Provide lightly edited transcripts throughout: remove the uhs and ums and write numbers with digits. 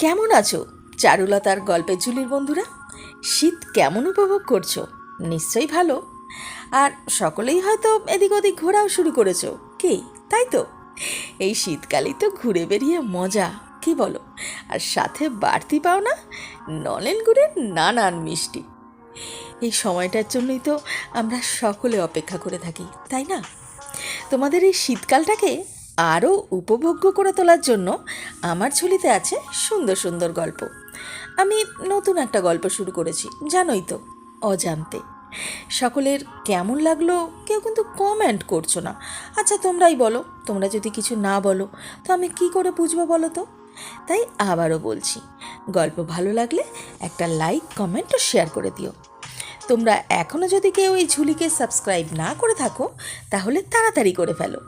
কেমন আছো চারুলতার গল্পের ঝুলির বন্ধুরা? শীত কেমন উপভোগ করছো? নিশ্চয়ই ভালো। আর সকলেই হয়তো এদিক ওদিক ঘোরাও শুরু করেছো, কি তাই তো? এই শীতকালেই তো ঘুরে বেরিয়ে মজা, কি বলো? আর সাথে বাড়তি পাও না নলেন গুড়ের নানান মিষ্টি। এই সময়টার জন্যই তো আমরা সকলে অপেক্ষা করে থাকি, তাই না? তোমাদের এই শীতকালটাকে আরও উপভোগ্য করে তোলার জন্য আমার ঝুলিতে আছে সুন্দর সুন্দর গল্প। আমি নতুন একটা গল্প শুরু করেছি, জানোই তো, অজান্তে। সকলের কেমন লাগলো কেউ কিন্তু কমেন্ট করছো না। আচ্ছা তোমরাই বলো, তোমরা যদি কিছু না বলো তো আমি কি করে বুঝবো বলো তো? তাই আবারও বলছি, গল্প ভালো লাগলে একটা লাইক, কমেন্ট ও শেয়ার করে দিও। তোমরা এখনও যদি কেউ এই ঝুলিকে সাবস্ক্রাইব না করে থাকো তাহলে তাড়াতাড়ি করে ফেলো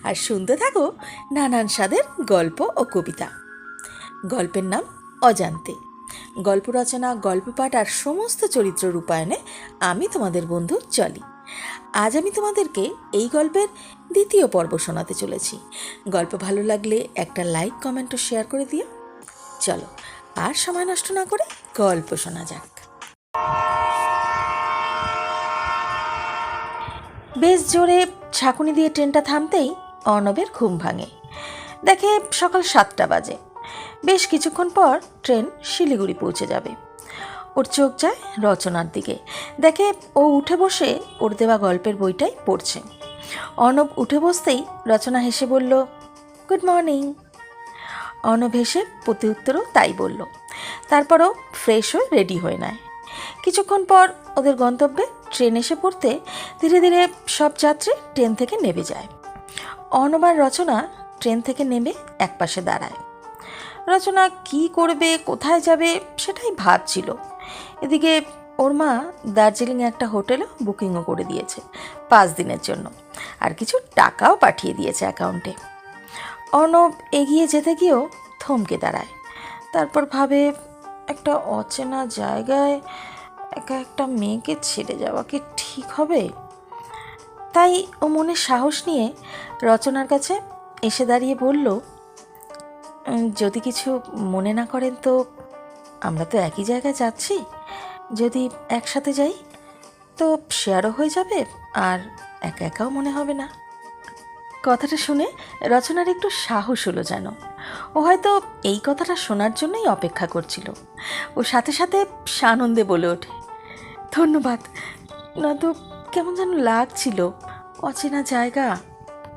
আর শুনতে থাকো নানান স্বাদের গল্প ও কবিতা। গল্পের নাম অজান্তে। গল্প রচনা, গল্প পাঠ আর সমস্ত চরিত্র রূপায়ণে আমি তোমাদের বন্ধু জলি। আজ আমি তোমাদেরকে এই গল্পের দ্বিতীয় পর্ব শোনাতে চলেছি। গল্প ভালো লাগলে একটা লাইক, কমেন্ট ও শেয়ার করে দিও। চলো আর সময় নষ্ট না করে গল্প শোনা যাক। বেশ জোরে ঝাঁকুনি দিয়ে ট্রেনটা থামতেই অর্ণবের ঘুম ভাঙে। দেখে সকাল 7টা বাজে। বেশ কিছুক্ষণ পর ট্রেন শিলিগুড়ি পৌঁছে যাবে। ওর চোখ যায় রচনার দিকে। দেখে ও উঠে বসে ওর দেওয়া গল্পের বইটাই পড়ছে। অর্ণব উঠে বসতেই রচনা হেসে বলল, গুড মর্নিং। অর্ণব হেসে প্রতি উত্তরও তাই বলল। তারপরও ফ্রেশ হয়ে রেডি হয়ে নেয়। কিছুক্ষণ পর ওদের গন্তব্যে ট্রেন এসে পড়তে ধীরে ধীরে সব যাত্রী ট্রেন থেকে নেমে যায়। অর্ণব আর রচনা ট্রেন থেকে নেমে একপাশে দাঁড়ায়। রচনা কি করবে, কোথায় যাবে সেটাই ভাবছিল। এদিকে ওর মা দার্জিলিংয়ে একটা হোটেলে বুকিংও করে দিয়েছে 5 দিনের জন্য, আর কিছু টাকাও পাঠিয়ে দিয়েছে অ্যাকাউন্টে। অর্ণব এগিয়ে যেতে গিয়েও থমকে দাঁড়ায়। তারপর ভাবে, একটা অচেনা জায়গায় একা একটা মেয়েকে ছেড়ে যাওয়া কি ঠিক হবে? তাই ও মনে সাহস নিয়ে রচনার কাছে এসে দাঁড়িয়ে বলল, যদি কিছু মনে না করেন তো আমরা তো একই জায়গায় যাচ্ছি, যদি একসাথে যাই তো শেয়ারও হয়ে যাবে আর একা একাও মনে হবে না। কথাটা শুনে রচনার একটু সাহস হলো যেন। ও হয়তো এই কথাটা শোনার জন্যই অপেক্ষা করছিল। ও সাথে সাথে সানন্দে বলে ওঠে, ধন্যবাদ, না তো কেমন যেন লাগছিল। অচেনা জায়গা,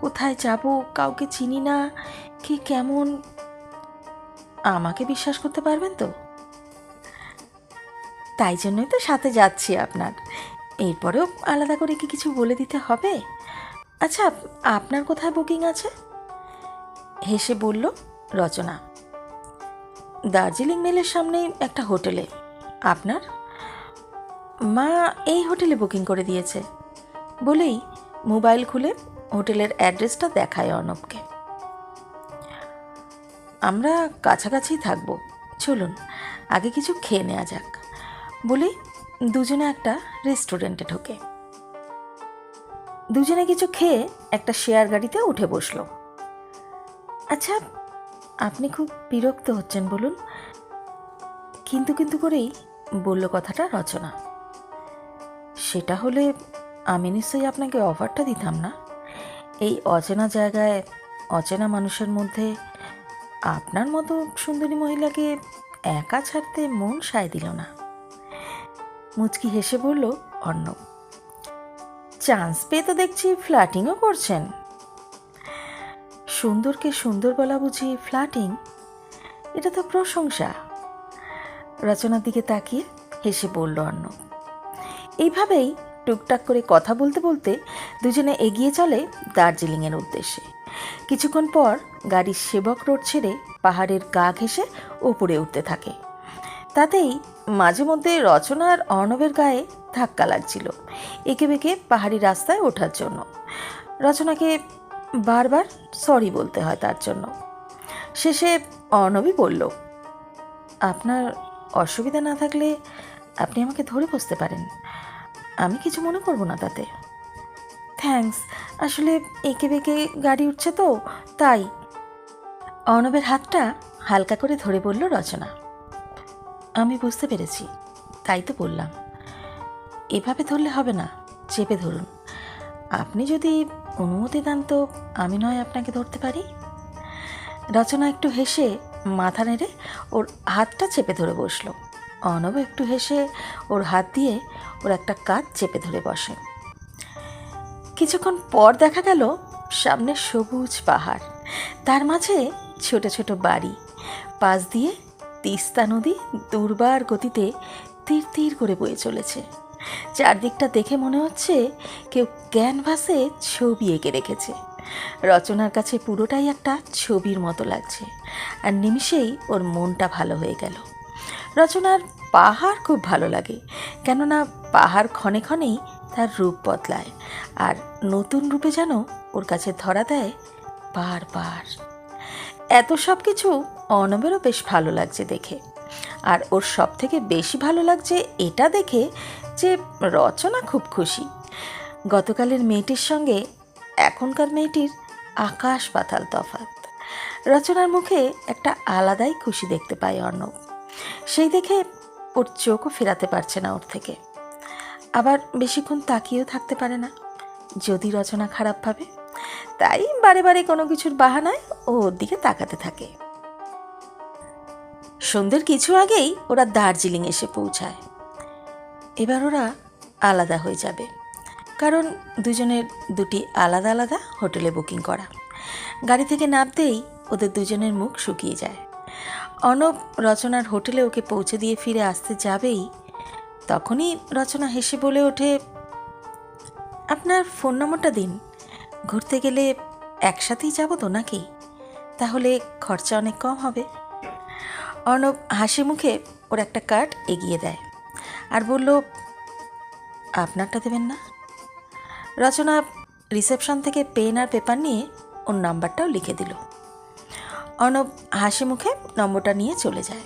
কোথায় যাব, কাউকে চিনি না, কে কেমন। আমাকে বিশ্বাস করতে পারবেন তো? তাই জন্যই তো সাথে যাচ্ছি আপনার। এরপরেও আলাদা করে কি কিছু বলে দিতে হবে? আচ্ছা, আপনার কোথায় বুকিং আছে? হেসে বলল রচনা। দার্জিলিং মেলের সামনে একটা হোটেলে। আপনার? মা এই হোটেলে বুকিং করে দিয়েছে বলেই মোবাইল খুলে হোটেলের অ্যাড্রেসটা দেখায় অর্ণবকে। আমরা কাছাকাছি থাকবো, চলুন আগে কিছু খেয়ে নেওয়া যাক বলেই দুজনে একটা রেস্টুরেন্টে ঢোকে। দুজনে কিছু খেয়ে একটা শেয়ার গাড়িতে উঠে বসলো। আচ্ছা, আপনি খুব বিরক্ত হচ্ছেন বলুন? কিন্তু কিন্তু করেই বলল কথাটা রচনা। সেটা হলে আমি নিশ্চয়ই আপনাকে অফারটা দিতাম না। এই অচেনা জায়গায় অচেনা মানুষের মধ্যে আপনার মতো সুন্দরী মহিলাকে একা ছাড়তে মন সায় দিল না। মুচকি হেসে বলল অর্ণব। চান্স পেয়ে তো দেখছি ফ্লার্টিংও করছেন। সুন্দরকে সুন্দর বলা বুঝি ফ্লার্টিং? এটা তো প্রশংসা। রচনার দিকে তাকিয়ে হেসে বলল অর্ণব। এইভাবেই টুকটাক করে কথা বলতে বলতে দুজনে এগিয়ে চলে দার্জিলিংয়ের উদ্দেশ্যে। কিছুক্ষণ পর গাড়ির সেবক রোড ছেড়ে পাহাড়ের গা ঘেঁষে উপরে উঠতে থাকে। তাতেই মাঝে মধ্যে রচনা আর অর্ণবের গায়ে ধাক্কা লাগছিল এঁকে বেঁকে পাহাড়ি রাস্তায় ওঠার জন্য। রচনাকে বারবার সরি বলতে হয় তার জন্য। শেষে অর্ণবই বলল, আপনার অসুবিধা না থাকলে আপনি আমাকে ধরে বসতে পারেন, আমি কিছু মনে করব না তাতে। থ্যাঙ্কস, আসলে এঁকে বেঁকে গাড়ি উঠছে তো তাই। অর্ণবের হাতটা হালকা করে ধরে বলল রচনা। আমি বুঝতে পেরেছি, তাই তো বললাম, এভাবে ধরলে হবে না, চেপে ধরুন। আপনি যদি অনুমতি দেন তো আমি নয় আপনাকে ধরতে পারি। রচনা একটু হেসে মাথা নেড়ে ওর হাতটা চেপে ধরে বসলো। অর্ণব একটু হেসে ওর হাত দিয়ে ওর একটা কাঁধ চেপে ধরে বসে। কিছুক্ষণ পর দেখা গেল সামনে সবুজ পাহাড়, তার মাঝে ছোট ছোট বাড়ি, পাশ দিয়ে তিস্তা নদী দুর্বার গতিতে তীর তীর করে বয়ে চলেছে। চারদিকটা দেখে মনে হচ্ছে কেউ ক্যানভাসে ছবি এঁকে রেখেছে। রচনার কাছে পুরোটাই একটা ছবির মতো লাগছে, আর নিমিষেই ওর মনটা ভালো হয়ে গেল। রচনার পাহাড় খুব ভালো লাগে, কেননা পাহাড় ক্ষণে ক্ষণেই তার রূপ বদলায়, আর নতুন রূপে যেন ওর কাছে ধরা দেয় বারবার। এত সব কিছু অর্ণবেরও বেশ ভালো লাগছে দেখে, আর ওর সব থেকে বেশি ভালো লাগছে এটা দেখে যে রচনা খুব খুশি। গতকালের মেয়েটির সঙ্গে এখনকার মেয়েটির আকাশ পাতাল তফাৎ। রচনার মুখে একটা আলাদাই খুশি দেখতে পায় অর্ণব, সেই দেখে ওর চোখও ফেরাতে পারছে না ওর থেকে। আবার বেশিক্ষণ তাকিয়েও থাকতে পারে না, যদি রচনা খারাপ ভাবে, তাই বারে বারে কোনো কিছুর বাহানায় ও ওর দিকে তাকাতে থাকে। সন্ধ্যের কিছু আগেই ওরা দার্জিলিং এসে পৌঁছায়। এবার ওরা আলাদা হয়ে যাবে, কারণ দুজনের দুটি আলাদা আলাদা হোটেলে বুকিং করা। গাড়ি থেকে নামতেই ওদের দুজনের মুখ শুকিয়ে যায়। অর্ণব রচনার হোটেলে ওকে পৌঁছে দিয়ে ফিরে আসতে যাবেই, তখনই রচনা হেসে বলে ওঠে, আপনার ফোন নম্বরটা দিন, ঘুরতে গেলে একসাথেই যাব তো নাকি? তাহলে খরচা অনেক কম হবে। অর্ণব হাসি মুখে ওর একটা কার্ড এগিয়ে দেয় আর বলল, আপনারটা দেবেন না? রচনা রিসেপশন থেকে পেন আর পেপার নিয়ে ওর নাম্বারটাও লিখে দিল। অর্ণব হাসি মুখে নম্বরটা নিয়ে চলে যায়।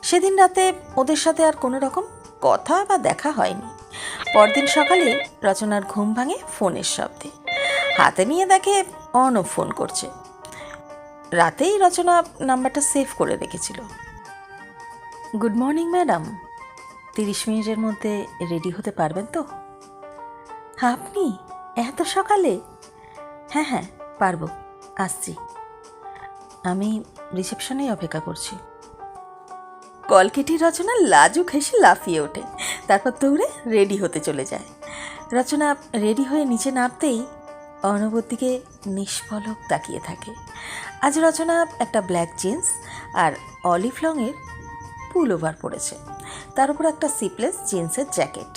সেদিন রাতে ওদের সাথে আর কোনো রকম কথা বা দেখা হয়নি। পরদিন সকালে রচনার ঘুম ভাঙে ফোনের শব্দে। হাতে নিয়ে দেখে অর্ণব ফোন করছে। রাতেই রচনা নাম্বারটা সেভ করে রেখেছিল। গুড মর্নিং ম্যাডাম, 30 মিনিটের মধ্যে রেডি হতে পারবেন তো? আপনি এত সকালে? হ্যাঁ হ্যাঁ পারবো, আসছি। আমি রিসেপশনেই অপেক্ষা করছি। কল কেটে রচনা লাজুক হেসে লাফিয়ে ওঠে, তারপর দৌড়ে রেডি হতে চলে যায়। রচনা রেডি হয়ে নিচে নামতেই অর্ণবর দিকে নিষ্পলক তাকিয়ে থাকে। আজ রচনা একটা ব্ল্যাক জিন্স আর অলিভ রঙের পুলওভার পরেছে, তার উপর একটা সিপলেস জিন্সের জ্যাকেট।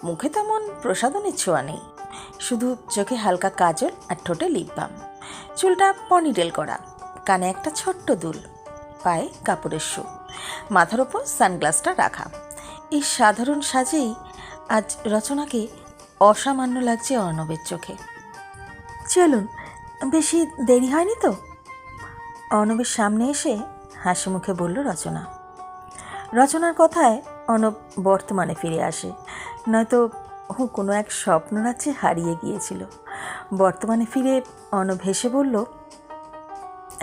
মুখে তেমন প্রসাধনের ছোঁয়া নেই, শুধু চোখে হালকা কাজল আর ঠোঁটে লিপ বাম। চুলটা পনিটেল করা, কানে একটা ছোট্ট দুল, পায়ে কাপড়ের শু, মাথার ওপর সানগ্লাসটা রাখা। এই সাধারণ সাজেই আজ রচনাকে অসামান্য লাগছে অর্ণবের চোখে। চলুন, বেশি দেরি হয়নি তো? অর্ণবের সামনে এসে হাসি মুখে বলল রচনা। রচনার কথায় অর্ণব বর্তমানে ফিরে আসে, নয়তো ও কোনো এক স্বপ্ন রাজ্যে হারিয়ে গিয়েছিল। বর্তমানে ফিরে অর্ণব হেসে বলল,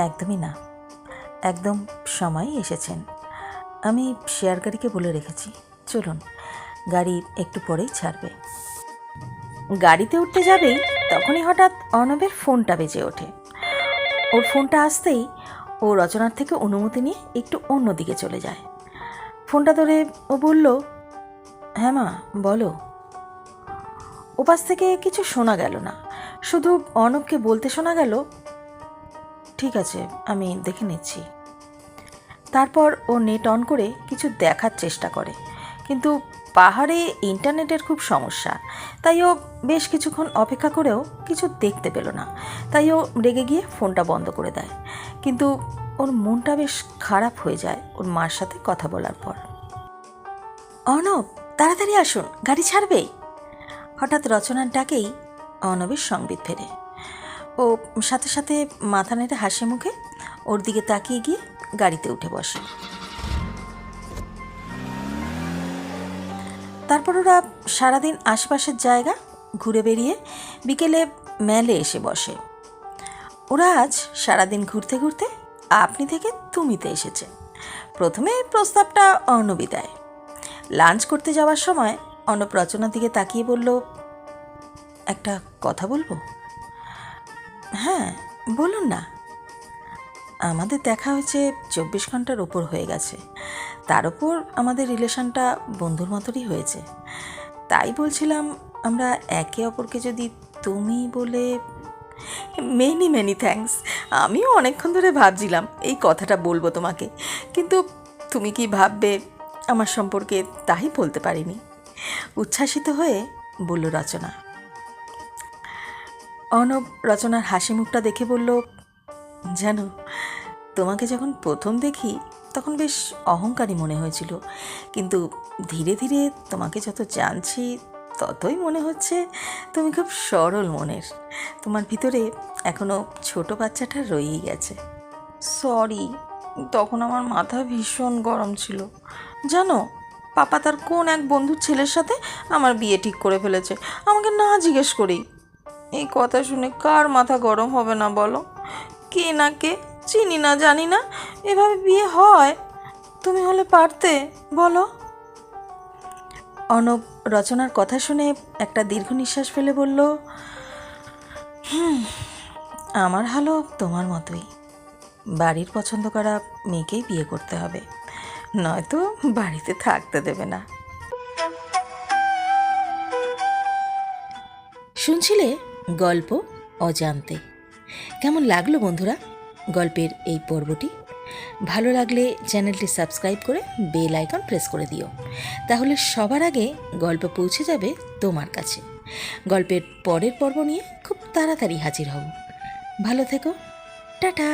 একদমই না, একদম সময় এসেছেন। আমি শেয়ার গাড়িকে বলে রেখেছি, চলুন, গাড়ি একটু পরেই ছাড়বে। গাড়িতে উঠতে যাবেই তখনই হঠাৎ অর্ণবের ফোনটা বেজে ওঠে। ওর ফোনটা আসতেই ও রচনার থেকে অনুমতি নিয়ে একটু অন্যদিকে চলে যায়। ফোনটা ধরে ও বলল, হ্যাঁ মা বলো। ওপাশ থেকে কিছু শোনা গেল না, শুধু অর্ণবকে বলতে শোনা গেল, ঠিক আছে আমি দেখে নিচ্ছি। তারপর ও নেট অন করে কিছু দেখার চেষ্টা করে, কিন্তু পাহাড়ে ইন্টারনেটের খুব সমস্যা, তাই ও বেশ কিছুক্ষণ অপেক্ষা করেও কিছু দেখতে পেল না। তাই ও রেগে গিয়ে ফোনটা বন্ধ করে দেয়। কিন্তু ওর মনটা বেশ খারাপ হয়ে যায় ওর মার সাথে কথা বলার পর। অর্ণব তাড়াতাড়ি আসুন, গাড়ি ছাড়বে। হঠাৎ রচনার ডাকেই অর্ণবের সংবিত ফেরে। ও সাথে সাথে মাথা নেড়ে হাসি মুখে ওর দিকে তাকিয়ে গিয়ে গাড়িতে উঠে বসে। তারপর ওরা সারাদিন আশেপাশের জায়গা ঘুরে বেরিয়ে বিকেলে মেলে এসে বসে। ওরা আজ সারাদিন ঘুরতে ঘুরতে আপনি থেকে তুমিতে এসেছে। প্রথমে প্রস্তাবটা অর্ণবী দেয়। লাঞ্চ করতে যাওয়ার সময় অর্ণব রচনার দিকে তাকিয়ে বলল, একটা কথা বলবো? হ্যাঁ বলুন না। আমাদের দেখা হয়েছে 24 ঘন্টার ওপর হয়ে গেছে, তার ওপর আমাদের রিলেশনটা বন্ধুর মতোই হয়েছে। তাই বলছিলাম আমরা একে অপরকে যদি তুমি বলে। Many many thanks. আমিও অনেকক্ষণ ধরে ভাবছিলাম এই কথাটা বলবো তোমাকে, কিন্তু তুমি কি ভাববে আমার সম্পর্কে তাই বলতে পারিনি। উচ্ছ্বাসিত হয়ে বলল রচনা। অর্ণব রচনার হাসি মুখটা দেখে বলল, জানো, তোমাকে যখন প্রথম দেখি তখন বেশ অহংকারী মনে হয়েছিল, কিন্তু ধীরে ধীরে তোমাকে যত জানছি ততই মনে হচ্ছে তুমি খুব সরল মনের। তোমার ভিতরে এখনও ছোট বাচ্চাটা রয়েই গেছে। সরি, তখন আমার মাথা ভীষণ গরম ছিল। জানো, পাপা তার কোন এক বন্ধুর ছেলের সাথে আমার বিয়ে ঠিক করে ফেলেছে, আমাকে না জিজ্ঞেস করেই। এই কথা শুনে কার মাথা গরম হবে না বলো? কে না কে, চিনি না জানি না, এভাবে বিয়ে হয়? তুমি হলে পারতে বলো? অর্ণব রচনার কথা শুনে একটা দীর্ঘ নিঃশ্বাস ফেলে বলল, আমার হালও তোমার মতোই। বাড়ির পছন্দ করা মেয়েকেই বিয়ে করতে হবে, নয়তো বাড়িতে থাকতে দেবে না। শুনছিলে গল্প অজান্তে। কেমন লাগলো বন্ধুরা গল্পের এই পর্বটি? ভালো লাগলে চ্যানেলটি সাবস্ক্রাইব করে বেল আইকন প্রেস করে দিও, তাহলে সবার আগে গল্প পৌঁছে যাবে তোমার কাছে। গল্পের পরের পর্ব নিয়ে খুব তাড়াতাড়ি হাজির হব। ভালো থেকো, টাটা।